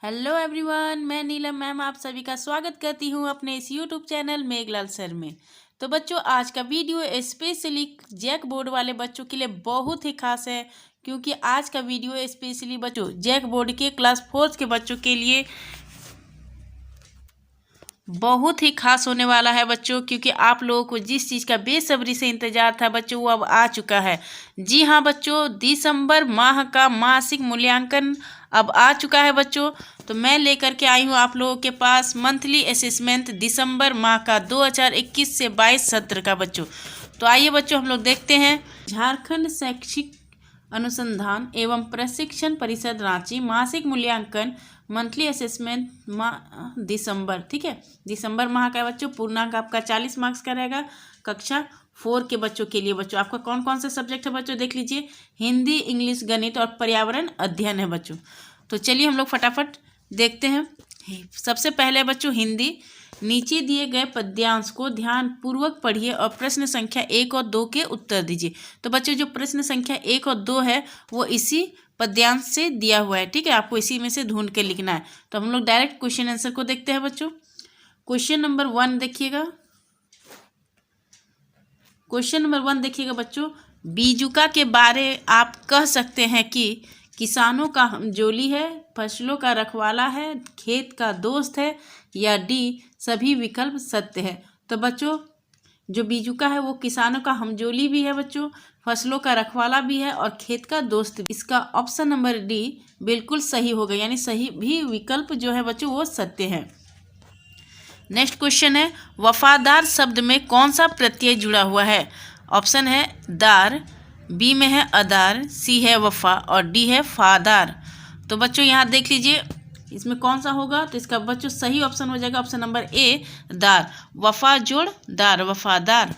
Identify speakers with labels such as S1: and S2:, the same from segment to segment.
S1: Hello everyone, मैं नीलम ma'am आप सभी का स्वागत करती हूँ अपने इस यूट्यूब चैनल मेघलाल सर में। तो बच्चों, आज का वीडियो स्पेशली जैक बोर्ड वाले बच्चों के लिए बहुत ही खास है, क्योंकि आज का वीडियो स्पेशली बच्चों जैक बोर्ड के क्लास 4 के बच्चों के लिए बहुत ही खास होने वाला है बच्चों, क्योंकि आप लोगों को जिस चीज़ का बेसब्री से इंतजार था बच्चों, वो अब आ चुका है। जी हाँ बच्चों, दिसंबर माह का मासिक मूल्यांकन अब आ चुका है बच्चों। तो मैं लेकर के आई हूँ आप लोगों के पास मंथली असेसमेंट दिसंबर माह का 2021 से 22 सत्र का बच्चों। तो आइए बच्चों, हम लोग देखते हैं। झारखंड शैक्षिक अनुसंधान एवं प्रशिक्षण परिषद रांची मासिक मूल्यांकन मंथली असेसमेंट दिसंबर, ठीक है, दिसंबर माह का बच्चों। पूर्णांक आपका 40 मार्क्स का रहेगा। कक्षा 4 के बच्चों के लिए बच्चों आपका कौन कौन से सब्जेक्ट है बच्चों, देख लीजिए। हिंदी, इंग्लिश, गणित और पर्यावरण अध्ययन है बच्चों। तो चलिए हम लोग फटाफट देखते हैं। सबसे पहले बच्चों हिंदी। नीचे दिए गए पद्यांश को ध्यान पूर्वक पढ़िए और प्रश्न संख्या 1 और 2 के उत्तर दीजिए। तो बच्चों, जो प्रश्न संख्या 1 और 2 है वो इसी पद्यांश से दिया हुआ है, ठीक है। आपको इसी में से ढूंढ के लिखना है। तो हम लोग डायरेक्ट क्वेश्चन आंसर को देखते हैं बच्चों। क्वेश्चन नंबर 1 देखिएगा। क्वेश्चन नंबर 1 देखिएगा बच्चों। बीजुका के बारे आप कह सकते हैं कि किसानों का हमजोली है, फसलों का रखवाला है, खेत का दोस्त है, या डी सभी विकल्प सत्य है। तो बच्चों, जो बीजुका है वो किसानों का हमजोली भी है बच्चों, फसलों का रखवाला भी है और खेत का दोस्त। इसका ऑप्शन नंबर डी बिल्कुल सही होगा, यानी सही भी विकल्प जो है बच्चों वो सत्य है। नेक्स्ट क्वेश्चन है, वफादार शब्द में कौन सा प्रत्यय जुड़ा हुआ है। ऑप्शन है दार, बी में है अदार, सी है वफा और डी है फादार। तो बच्चों यहाँ देख लीजिए इसमें कौन सा होगा। तो इसका बच्चों सही ऑप्शन हो जाएगा ऑप्शन नंबर ए दार, वफा जोड़ दार, वफादार।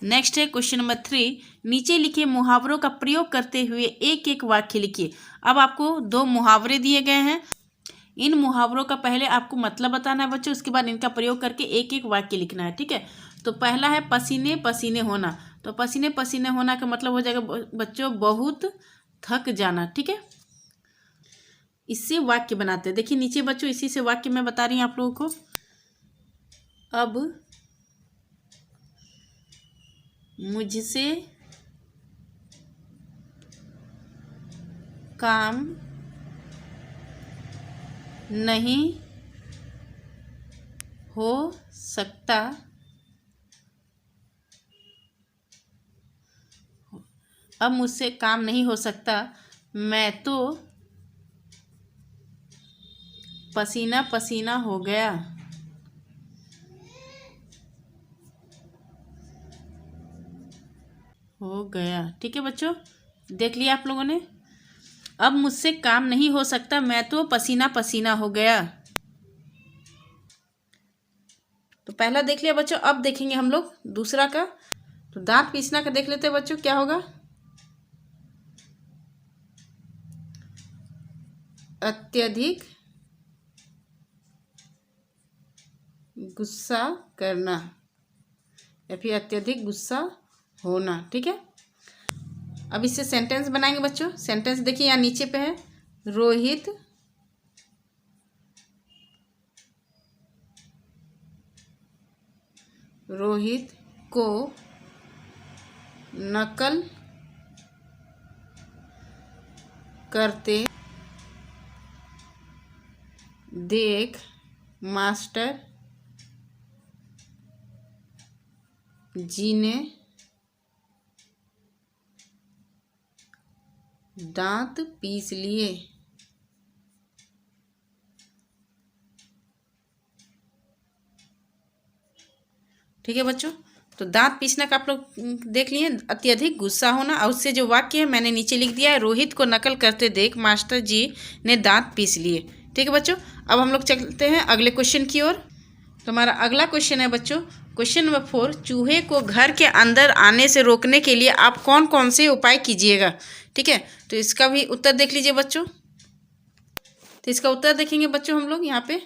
S1: नेक्स्ट है क्वेश्चन नंबर 3। नीचे लिखे मुहावरों का प्रयोग करते हुए एक एक वाक्य लिखिए। अब आपको 2 मुहावरे दिए गए हैं। इन मुहावरों का पहले आपको मतलब बताना है बच्चों, उसके बाद इनका प्रयोग करके एक एक वाक्य लिखना है, ठीक है। तो पहला है पसीने पसीने होना। तो पसीने पसीने होना का मतलब हो जाएगा बच्चों बहुत थक जाना, ठीक है। इससे वाक्य बनाते हैं। देखिए नीचे बच्चों इसी से वाक्य मैं बता रही हूँ आप लोगों को। अब मुझसे काम नहीं हो सकता, अब मुझसे काम नहीं हो सकता, मैं तो पसीना पसीना हो गया। ठीक है बच्चों, देख लिया आप लोगों ने। अब मुझसे काम नहीं हो सकता, मैं तो पसीना पसीना हो गया। तो पहला देख लिया बच्चों। अब देखेंगे हम लोग दूसरा का। तो दांत पीसना का देख लेते हैं बच्चों, क्या होगा। अत्यधिक गुस्सा करना या फिर अत्यधिक गुस्सा होना, ठीक है। अब इससे सेंटेंस बनाएंगे बच्चों। सेंटेंस देखिए यहाँ नीचे पे है, रोहित को नकल करते देख मास्टर जी ने दांत पीस लिए। ठीक है बच्चों, तो दांत पीसना का आप लोग देख लिए। अत्यधिक गुस्सा होना, और उससे जो वाक्य है मैंने नीचे लिख दिया है, रोहित को नकल करते देख मास्टर जी ने दांत पीस लिए। ठीक है बच्चों, अब हम लोग चलते हैं अगले क्वेश्चन की ओर। तो हमारा अगला क्वेश्चन है बच्चों क्वेश्चन नंबर 4। चूहे को घर के अंदर आने से रोकने के लिए आप कौन कौन से उपाय कीजिएगा। ठीक है, तो इसका भी उत्तर देख लीजिए बच्चों। तो इसका उत्तर देखेंगे बच्चों हम लोग यहाँ पे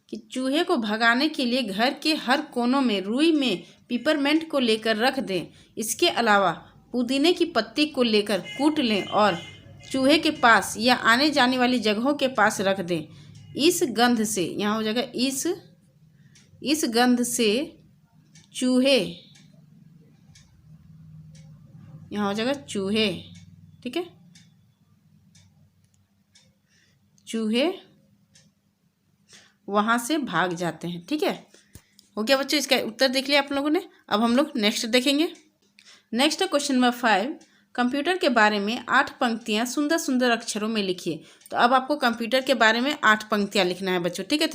S1: कि चूहे को भगाने के लिए घर के हर कोनों में रुई में पिपरमेंट को लेकर रख दें। इसके अलावा पुदीने की पत्ती को लेकर कूट लें और चूहे के पास या आने जाने वाली जगहों के पास रख दें। इस गंध से, यहाँ हो जाएगा इस गंध से चूहे, यहाँ हो जाएगा चूहे, ठीक है, चूहे वहाँ से भाग जाते हैं। ठीक है, हो गया बच्चों, इसका उत्तर देख लिया आप लोगों ने। अब हम लोग नेक्स्ट देखेंगे। नेक्स्ट क्वेश्चन नंबर 5, कंप्यूटर के बारे में 8 पंक्तियाँ सुंदर सुंदर अक्षरों में लिखिए। तो अब आपको कंप्यूटर के बारे में 8 पंक्तियाँ लिखना है बच्चों। ठीक है,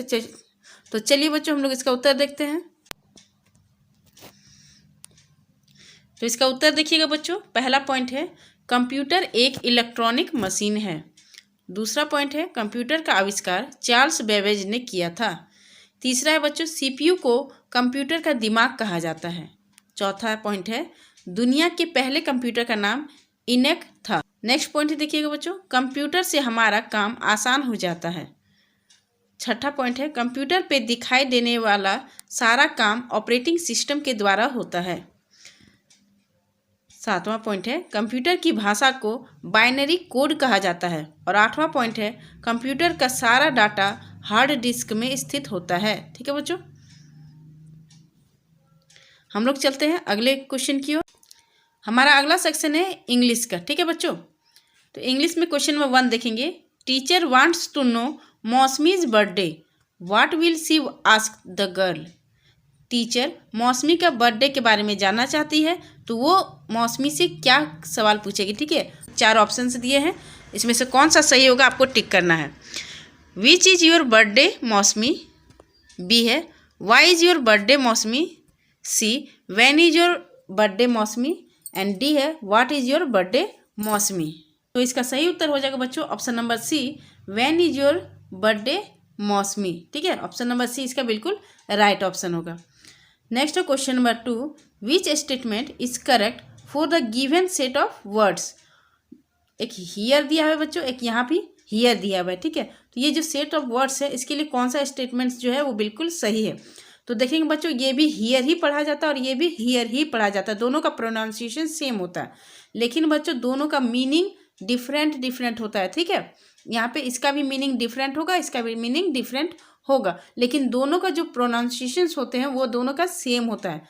S1: तो चलिए बच्चों हम लोग इसका उत्तर देखते हैं। तो इसका उत्तर देखिएगा बच्चों। पहला पॉइंट है कंप्यूटर एक इलेक्ट्रॉनिक मशीन है। दूसरा पॉइंट है कंप्यूटर का आविष्कार चार्ल्स बेबेज ने किया था। तीसरा है बच्चों सीपीयू को कंप्यूटर का दिमाग कहा जाता है। चौथा पॉइंट है दुनिया के पहले कंप्यूटर का नाम इनेक था। नेक्स्ट पॉइंट देखिएगा बच्चों, कंप्यूटर से हमारा काम आसान हो जाता है। छठा पॉइंट है कंप्यूटर पे दिखाई देने वाला सारा काम ऑपरेटिंग सिस्टम के द्वारा होता है। सातवां पॉइंट है कंप्यूटर की भाषा को बाइनरी कोड कहा जाता है। और आठवां पॉइंट है कंप्यूटर का सारा डाटा हार्ड डिस्क में स्थित होता है। ठीक है बच्चों, हम लोग चलते हैं अगले क्वेश्चन की ओर। हमारा अगला सेक्शन है इंग्लिश का। ठीक है बच्चों, तो इंग्लिश में क्वेश्चन नंबर 1 देखेंगे। Teacher wants to know Mausami's birthday, what will she ask the girl. Teacher Mausami का बर्थडे के बारे में जानना चाहती है, तो वो मौसमी से क्या सवाल पूछेगी। ठीक है, 4 ऑप्शंस दिए हैं, इसमें से कौन सा सही होगा आपको टिक करना है। Which is your birthday Mausami, B है why is your birthday Mausami, C when is your birthday Mausami, and D है what is your birthday Mausami. तो इसका सही उत्तर हो जाएगा बच्चों option number C, when is your birthday Mausami. ठीक है, ऑप्शन नंबर सी इसका बिल्कुल राइट ऑप्शन होगा। Next question number 2, which statement is correct for the given set of words. एक हियर दिया हुआ है बच्चों, एक यहाँ भी हियर दिया हुआ है। ठीक है, तो ये जो सेट ऑफ वर्ड्स है इसके लिए कौन सा स्टेटमेंट जो है वो बिल्कुल सही है। तो देखेंगे बच्चों, ये भी हियर ही पढ़ा जाता है और ये भी हियर ही पढ़ा जाता है। दोनों का प्रोनाउंसिएशन सेम होता है, लेकिन बच्चों दोनों का मीनिंग डिफरेंट होता है। ठीक है, यहाँ पे इसका भी मीनिंग डिफरेंट होगा, इसका भी मीनिंग डिफरेंट होगा, लेकिन दोनों का जो प्रोनाउंसिएशंस होते हैं वो दोनों का सेम होता है।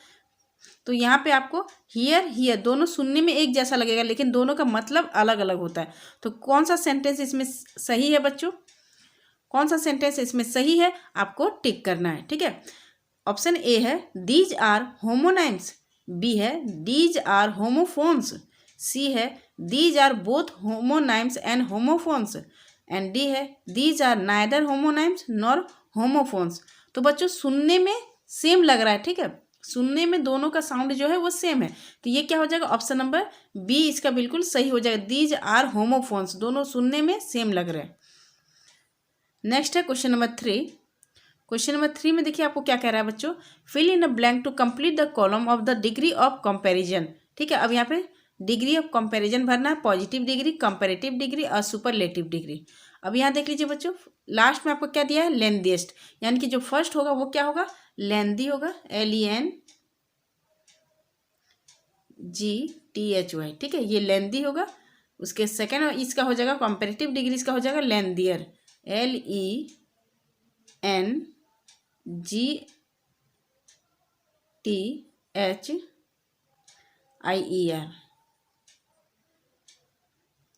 S1: तो यहाँ पे आपको हियर दोनों सुनने में एक जैसा लगेगा, लेकिन दोनों का मतलब अलग अलग होता है। तो कौन सा सेंटेंस इसमें सही है बच्चों, कौन सा सेंटेंस इसमें सही है आपको टिक करना है। ठीक है, ऑप्शन ए है दीज आर होमोनाइम्स, बी है दीज आर होमोफोन्स, सी है these are both homonyms and homophones, and D है these are neither homonyms nor homophones. तो बच्चों सुनने में सेम लग रहा है। ठीक है, सुनने में दोनों का साउंड जो है वो सेम है, तो ये क्या हो जाएगा ऑप्शन नंबर बी इसका बिल्कुल सही हो जाएगा। दीज आर होमोफोन्स, दोनों सुनने में सेम लग रहे हैं। नेक्स्ट है क्वेश्चन नंबर 3। क्वेश्चन नंबर 3 में देखिए आपको क्या कह रहा है बच्चों, fill in a blank to complete the column of the degree of comparison. ठीक है, अब यहाँ पे डिग्री ऑफ कंपैरिजन भरना है, पॉजिटिव डिग्री, कंपैरेटिव डिग्री और सुपरलेटिव डिग्री। अब यहाँ देख लीजिए बच्चों, लास्ट में आपको क्या दिया है लेंथीएस्ट, यानी कि जो फर्स्ट होगा वो क्या होगा लेंथी होगा, LENGTHY। ठीक है, ये लेंथी होगा। उसके सेकेंड इसका हो जाएगा कंपैरेटिव डिग्री, इसका हो जाएगा लेंथियर, LENGTHIER,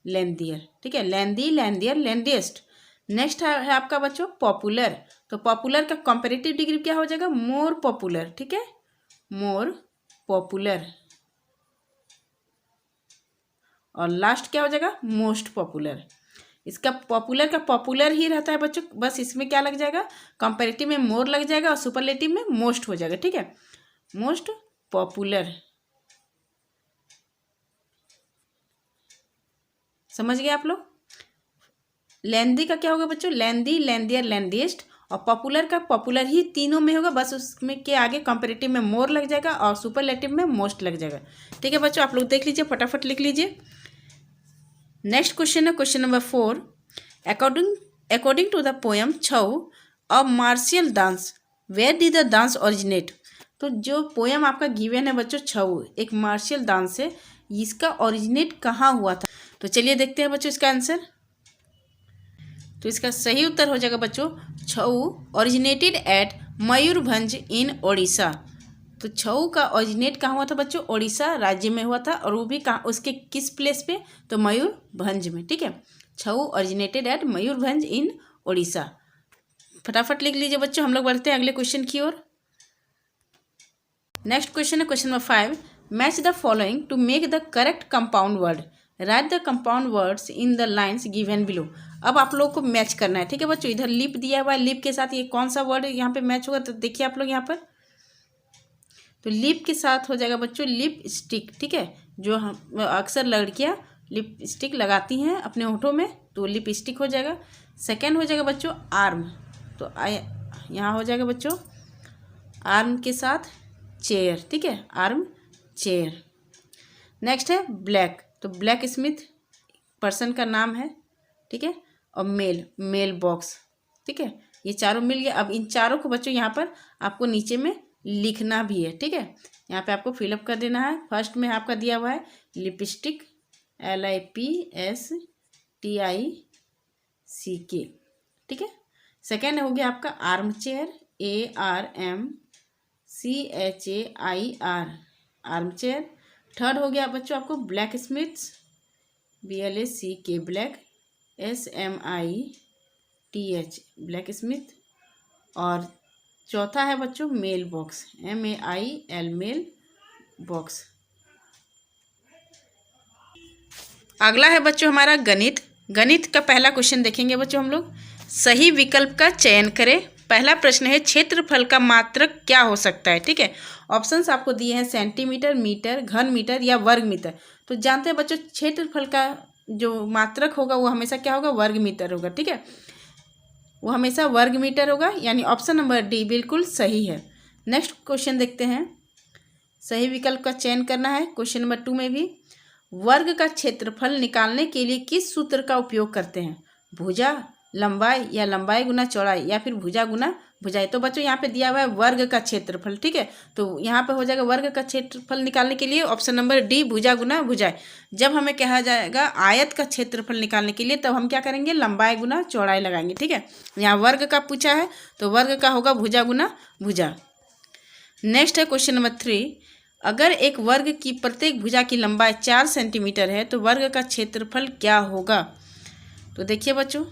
S1: लेंथियर। ठीक है, लेंथी, लेंथियर, लेंथिएस्ट। नेक्स्ट है आपका बच्चों पॉपुलर। तो पॉपुलर का कंपैरेटिव डिग्री क्या हो जाएगा मोर पॉपुलर। ठीक है, मोर पॉपुलर। और लास्ट क्या हो जाएगा मोस्ट पॉपुलर। इसका पॉपुलर का पॉपुलर ही रहता है बच्चों, बस इसमें क्या लग जाएगा कंपैरेटिव में मोर लग जाएगा और सुपरलेटिव में मोस्ट हो जाएगा। ठीक है, मोस्ट पॉपुलर। समझ गए आप लोग। लेंदी का क्या होगा बच्चों लेंदी, लेंदियर, लेंदिएस्ट। और पॉपुलर का पॉपुलर ही तीनों में होगा, बस उसमें के आगे कंपैरेटिव में मोर लग जाएगा और सुपरलेटिव में मोस्ट लग जाएगा। ठीक है बच्चों, आप लोग देख लीजिए, फटाफट लिख लीजिए। नेक्स्ट क्वेश्चन है question number 4। According to the poem Chhau a martial dance, where did the dance originate. तो जो पोएम आपका गिवन है बच्चों छऊ एक मार्शियल डांस है, इसका ओरिजिनेट कहाँ हुआ था। तो चलिए देखते हैं बच्चों इसका आंसर। तो इसका सही उत्तर हो जाएगा बच्चों छऊ ओरिजिनेटेड एट मयूरभंज इन ओडिशा। तो छऊ का ओरिजिनेट कहाँ हुआ था बच्चों? ओडिशा राज्य में हुआ था, और वो भी कहाँ, उसके किस प्लेस पे? तो मयूरभंज में। ठीक है, छऊ ओरिजिनेटेड एट मयूरभंज इन ओडिशा। फटाफट लिख लीजिए बच्चों। हम लोग बढ़ते हैं अगले क्वेश्चन की ओर। नेक्स्ट क्वेश्चन है question number 5। Match the following to make the correct compound word. Write the compound words in the lines given below. अब आप लोग को मैच करना है। ठीक है बच्चों, इधर लिप दिया हुआ है, लिप के साथ ये कौन सा वर्ड यहाँ पे मैच होगा? तो देखिए आप लोग यहाँ पर, तो लिप के साथ हो जाएगा बच्चों लिप स्टिक। ठीक है, जो हम अक्सर लड़कियाँ लिप स्टिक लगाती हैं अपने होठों में, तो लिप स्टिक हो जाएगा। सेकेंड हो जाएगा बच्चों आर्म, तो यहाँ हो जाएगा बच्चों आर्म के साथ चेयर। ठीक है, आर्म चेयर। नेक्स्ट है ब्लैक, तो ब्लैक स्मिथ पर्सन का नाम है। ठीक है, और मेल बॉक्स। ठीक है, ये चारों मिल गया। अब इन चारों को बच्चों यहाँ पर आपको नीचे में लिखना भी है। ठीक है, यहाँ पे आपको फिलअप कर देना है। फर्स्ट में आपका दिया हुआ है लिपस्टिक, LIPSTICK। ठीक है, सेकेंड हो गया आपका arm chair, ARMCHAIR, arm chair. Third हो गया बच्चों आपको black smiths, BLACK, black, SMITH, black smith. और चौथा है बच्चों mail box, MAIL, mail box. अगला है बच्चों हमारा गणित। गणित का पहला क्वेश्चन देखेंगे बच्चों हम लोग। सही विकल्प का चयन करें। पहला प्रश्न है क्षेत्रफल का मात्रक क्या हो सकता है? ठीक है, ऑप्शंस आपको दिए हैं सेंटीमीटर, मीटर, घन मीटर या वर्ग मीटर। तो जानते हैं बच्चों क्षेत्रफल का जो मात्रक होगा वो हमेशा क्या होगा? वर्ग मीटर होगा। ठीक है, वो हमेशा वर्ग मीटर होगा, यानी ऑप्शन नंबर डी बिल्कुल सही है। नेक्स्ट क्वेश्चन देखते हैं। सही विकल्प का चयन करना है। क्वेश्चन नंबर 2 में भी वर्ग का क्षेत्रफल निकालने के लिए किस सूत्र का उपयोग करते हैं? भुजा लंबाई, या लंबाई गुना चौड़ाई, या फिर भुजा गुना भुजाई। तो बच्चों यहाँ पे दिया हुआ है वर्ग का क्षेत्रफल। ठीक है, तो यहाँ पे हो जाएगा वर्ग का क्षेत्रफल निकालने के लिए ऑप्शन नंबर डी भुजा गुना भुजाई। जब हमें कहा जाएगा आयत का क्षेत्रफल निकालने के लिए, तब हम क्या करेंगे? लंबाई गुना चौड़ाई लगाएंगे। ठीक है, यहाँ वर्ग का पूछा है तो वर्ग का होगा भुजा गुना भुजा। नेक्स्ट है क्वेश्चन नंबर 3। अगर एक वर्ग की प्रत्येक भुजा की लंबाई 4 सेंटीमीटर है तो वर्ग का क्षेत्रफल क्या होगा? तो देखिए बच्चों,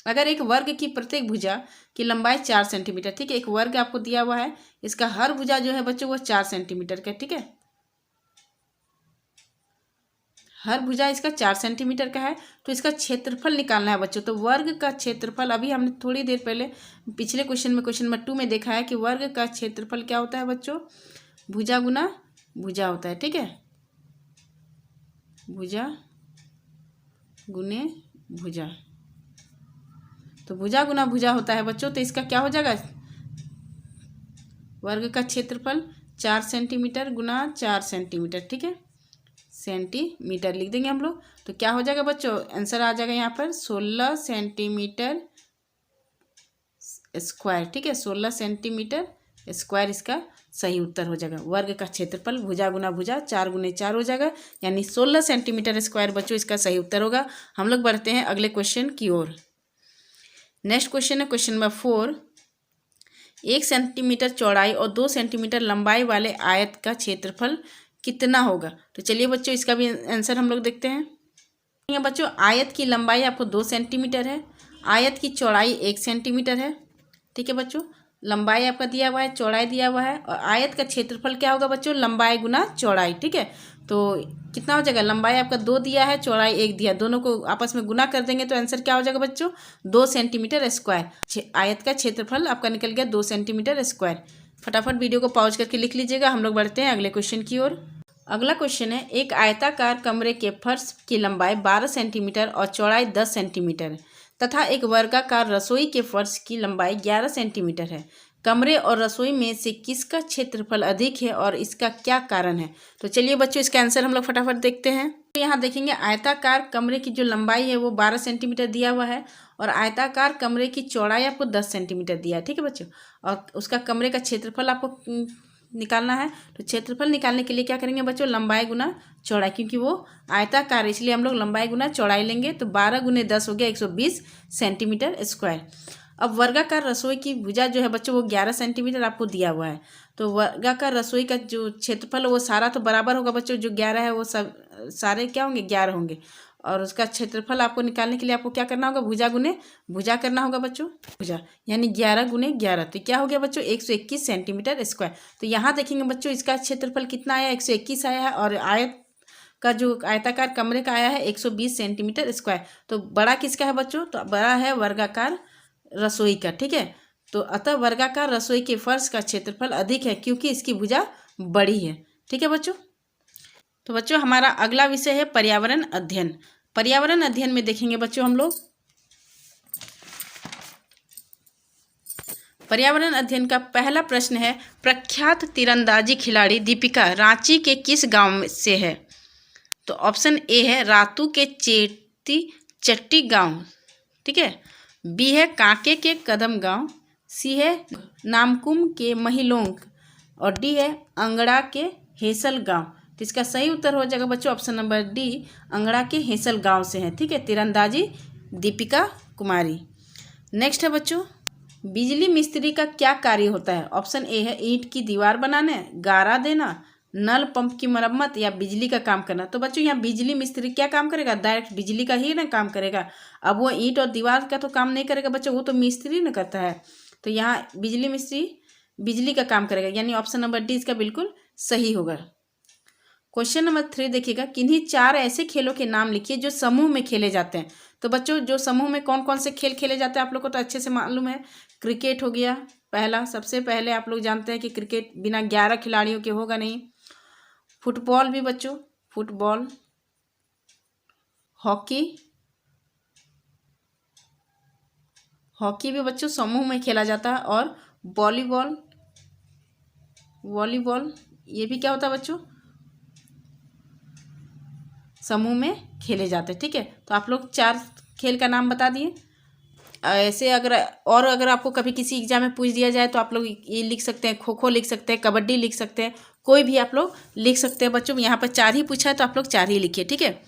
S1: अगर एक वर्ग की प्रत्येक भुजा की लंबाई 4 सेंटीमीटर, ठीक है, एक वर्ग आपको दिया हुआ है, इसका हर भुजा जो है बच्चों वो 4 सेंटीमीटर का। ठीक है, हर भुजा इसका 4 सेंटीमीटर का है, तो इसका क्षेत्रफल निकालना है बच्चों। तो वर्ग का क्षेत्रफल, अभी हमने थोड़ी देर पहले पिछले क्वेश्चन में क्वेश्चन नंबर 2 में देखा है कि वर्ग का क्षेत्रफल क्या होता है बच्चों? भुजा गुना भुजा होता है। ठीक है, भुजा गुने भुजा, तो भुजा गुना भुजा होता है बच्चों। तो इसका क्या हो जाएगा? वर्ग का क्षेत्रफल 4 सेंटीमीटर गुना 4 सेंटीमीटर। ठीक है, सेंटीमीटर लिख देंगे हम लोग। तो क्या हो जाएगा बच्चों? आंसर आ जाएगा यहाँ पर 16 सेंटीमीटर स्क्वायर। ठीक है, 16 सेंटीमीटर स्क्वायर इसका सही उत्तर हो जाएगा। वर्ग का क्षेत्रफल भुजा गुना भुजा 4 गुने 4 हो जाएगा, यानी 16 सेंटीमीटर स्क्वायर बच्चों इसका सही उत्तर होगा। हम लोग बढ़ते हैं अगले क्वेश्चन की ओर। नेक्स्ट क्वेश्चन है क्वेश्चन नंबर 4। 1 सेंटीमीटर चौड़ाई और 2 सेंटीमीटर लंबाई वाले आयत का क्षेत्रफल कितना होगा? तो चलिए बच्चों इसका भी आंसर हम लोग देखते हैं। बच्चों आयत की लंबाई आपको 2 सेंटीमीटर है, आयत की चौड़ाई 1 सेंटीमीटर है। ठीक है बच्चों, लंबाई आपका दिया हुआ है, चौड़ाई दिया हुआ है, और आयत का क्षेत्रफल क्या होगा बच्चों? लंबाई गुना चौड़ाई। ठीक है, तो कितना हो जाएगा? लंबाई आपका 2 दिया है, चौड़ाई 1 दिया, दोनों को आपस में गुना कर देंगे तो आंसर क्या हो जाएगा बच्चों? 2 सेंटीमीटर स्क्वायर। आयत का क्षेत्रफल आपका निकल गया 2 सेंटीमीटर स्क्वायर। फटाफट वीडियो को पॉज करके लिख लीजिएगा। हम लोग बढ़ते हैं अगले क्वेश्चन की ओर। अगला क्वेश्चन है, एक आयताकार कमरे के फर्श की लंबाई 12 सेंटीमीटर और चौड़ाई 10 सेंटीमीटर है तथा एक वर्गाकार रसोई के फर्श की लंबाई 11 सेंटीमीटर है। कमरे और रसोई में से किसका क्षेत्रफल अधिक है और इसका क्या कारण है? तो चलिए बच्चों इसका आंसर हम लोग फटाफट देखते हैं। तो यहाँ देखेंगे आयताकार कमरे की जो लंबाई है वो 12 सेंटीमीटर दिया हुआ है, और आयताकार कमरे की चौड़ाई आपको 10 सेंटीमीटर दिया है। ठीक है बच्चों, और उसका कमरे का क्षेत्रफल आपको निकालना है, तो क्षेत्रफल निकालने के लिए क्या करेंगे बच्चों, लंबाई गुना चौड़ाई, क्योंकि वो आयताकार है इसलिए हम लोग लंबाई गुना चौड़ाई लेंगे। तो 12 गुने 10 हो गया 120 सेंटीमीटर स्क्वायर। अब वर्गाकार रसोई की भुजा जो है बच्चों वो 11 सेंटीमीटर आपको दिया हुआ है। तो वर्गाकार रसोई का जो क्षेत्रफल है वो सारा तो बराबर होगा बच्चों, जो 11 है वो सब सारे क्या होंगे 11 होंगे। और उसका क्षेत्रफल आपको निकालने के लिए आपको क्या करना होगा, भुजा गुने भुजा करना होगा बच्चों, भुजा यानी 11 गुने 11, तो क्या हो गया बच्चों 121 सेंटीमीटर स्क्वायर। तो यहाँ देखेंगे बच्चों इसका क्षेत्रफल कितना आया, 121 आया है, और आयत का जो आयताकार कमरे का आया है 120 सेंटीमीटर स्क्वायर। तो बड़ा किसका है बच्चों, तो बड़ा है वर्गाकार रसोई का, ठीक है। तो अतः वर्गाकार रसोई के फर्श का क्षेत्रफल अधिक है क्योंकि इसकी भुजा बड़ी है, ठीक है बच्चों। तो बच्चों हमारा अगला विषय है पर्यावरण अध्ययन। पर्यावरण अध्ययन में देखेंगे बच्चों हम लोग पर्यावरण अध्ययन का पहला प्रश्न है, प्रख्यात तीरंदाजी खिलाड़ी दीपिका रांची के किस गांव से है। तो ऑप्शन ए है रातू के चट्टी गांव, ठीक है। बी है कांके के कदम गांव, सी है नामकुम के महिलोंग, और डी है अंगड़ा के हेसल गांव। तो इसका सही उत्तर हो जाएगा बच्चों ऑप्शन नंबर डी, अंगड़ा के हेसल गांव से है, ठीक है, तीरंदाजी दीपिका कुमारी। नेक्स्ट है बच्चों, बिजली मिस्त्री का क्या कार्य होता है। ऑप्शन ए है ईंट की दीवार बनाने, गारा देना, नल पंप की मरम्मत, या बिजली का काम करना। तो बच्चों यहाँ बिजली मिस्त्री क्या काम करेगा, डायरेक्ट बिजली का ही ना काम करेगा। अब वो ईंट और दीवार का तो काम नहीं करेगा बच्चों, वो तो मिस्त्री ना करता है। तो यहाँ बिजली मिस्त्री बिजली का काम करेगा, यानी ऑप्शन नंबर डी इसका बिल्कुल सही होगा। क्वेश्चन नंबर 3 देखिएगा, किन्हीं 4 ऐसे खेलों के नाम लिखिए जो समूह में खेले जाते हैं। तो बच्चों जो समूह में कौन कौन से खेल खेले जाते हैं आप लोग को तो अच्छे से मालूम है। क्रिकेट हो गया पहला, सबसे पहले आप लोग जानते हैं कि क्रिकेट बिना 11 खिलाड़ियों के होगा नहीं। फुटबॉल भी बच्चों, फुटबॉल, हॉकी भी बच्चों समूह में खेला जाता है, और वॉलीबॉल ये भी क्या होता है बच्चों, समूह में खेले जाते हैं, ठीक है। तो आप लोग 4 खेल का नाम बता दिए। ऐसे अगर आपको कभी किसी एग्जाम में पूछ दिया जाए तो आप लोग ये लिख सकते हैं, खो खो लिख सकते हैं, कबड्डी लिख सकते हैं, कोई भी आप लोग लिख सकते हैं बच्चों। यहाँ पर 4 ही पूछा है तो आप लोग 4 ही लिखिए, ठीक है।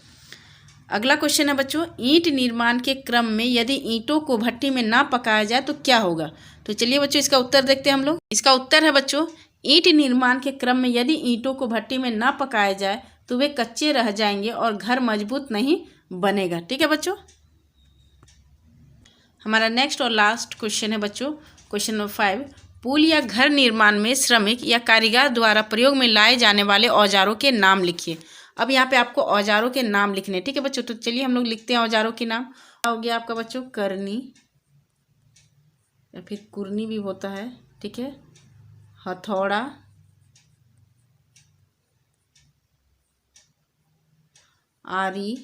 S1: अगला क्वेश्चन है बच्चों, ईंट निर्माण के क्रम में यदि ईंटों को भट्टी में ना पकाया जाए तो क्या होगा। तो चलिए बच्चों इसका उत्तर देखते हैं हम लोग। इसका उत्तर है बच्चों, ईंट निर्माण के क्रम में यदि ईंटों को भट्टी में ना पकाया जाए तो वे कच्चे रह जाएंगे और घर मजबूत नहीं बनेगा, ठीक है बच्चों। हमारा नेक्स्ट और लास्ट क्वेश्चन है बच्चों, क्वेश्चन नंबर 5, पुल या घर निर्माण में श्रमिक या कारीगर द्वारा प्रयोग में लाए जाने वाले औजारों के नाम लिखिए। अब यहाँ पे आपको औजारों के नाम लिखने हैं, ठीक है बच्चों। तो चलिए हम लोग लिखते हैं औजारों के नाम। हो गया आपका बच्चों करनी या फिर कुरनी भी होता है, ठीक है, हथौड़ा, आरी,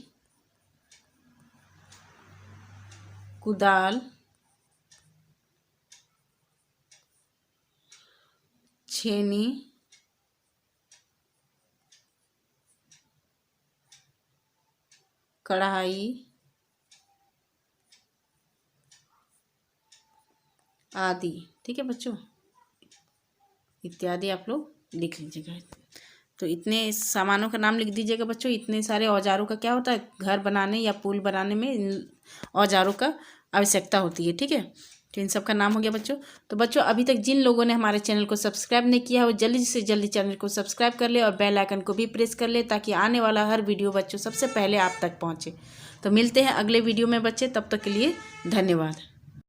S1: कुदाल, छेनी, कढ़ाई आदि, ठीक है बच्चों, इत्यादि आप लोग लिख लीजिएगा। तो इतने सामानों का नाम लिख दीजिएगा बच्चों। इतने सारे औजारों का क्या होता है, घर बनाने या पुल बनाने में इन औजारों का आवश्यकता होती है, ठीक है। तो इन सब का नाम हो गया बच्चों। तो बच्चों अभी तक जिन लोगों ने हमारे चैनल को सब्सक्राइब नहीं किया है वो जल्दी से जल्दी चैनल को सब्सक्राइब कर ले और बेल आइकन को भी प्रेस कर ले, ताकि आने वाला हर वीडियो बच्चों सबसे पहले आप तक पहुँचे। तो मिलते हैं अगले वीडियो में बच्चे, तब तक के लिए धन्यवाद।